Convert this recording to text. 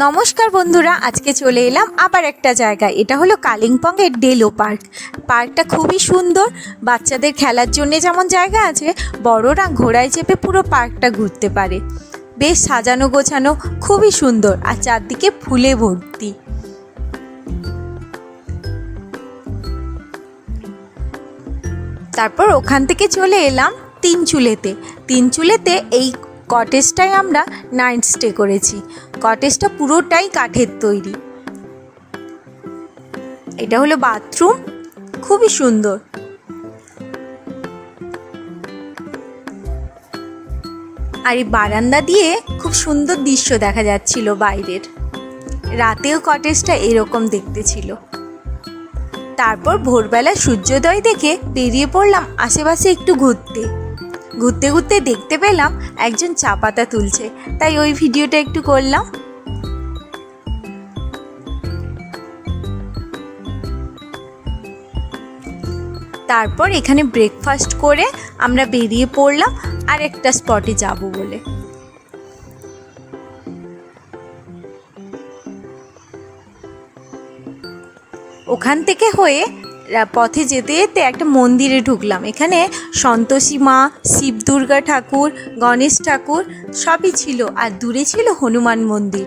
নমস্কার বন্ধুরা, আজকে চলে এলাম আবার একটা জায়গায়। এটা হলো কালিম্পংয়ের ডেলো পার্ক। পার্কটা খুবই সুন্দর। বাচ্চাদের খেলার জন্য যেমন জায়গা আছে, বড়রা ঘোড়ায় চেপে পুরো পার্কটা ঘুরতে পারে। বেশ সাজানো গোছানো, খুবই সুন্দর, আর চারদিকে ফুলে ভর্তি। তারপর ওখান থেকে চলে এলাম তিনচুলেতে। এই কটেজটায় আমরা নাইট স্টে করেছি। কটেজটা পুরোটাই কাঠের তৈরি। এটা হলো বাথরুম, খুবই সুন্দর। আর এই বারান্দা দিয়ে খুব সুন্দর দৃশ্য দেখা যাচ্ছিল বাইরের। রাতেও কটেজটা এরকম দেখতে ছিল। তারপর ভোরবেলা সূর্যোদয় দেখে বেরিয়ে পড়লাম আশেপাশে একটু ঘুরতে ঘুরতে দেখতে পেলাম একজন চা পাতা তুলছে, তাই ওই ভিডিওটা একটু করলাম। তারপর এখানে ব্রেকফাস্ট করে আমরা বেরিয়ে পড়লাম আর একটা স্পটে যাব বলে। ওখান থেকে হয়ে পথে যেতে যেতে একটা মন্দিরে ঢুকলাম। এখানে সন্তোষী মা, শিব দুর্গা ঠাকুর, গণেশ ঠাকুর সবই ছিল, আর দূরে ছিল হনুমান মন্দির।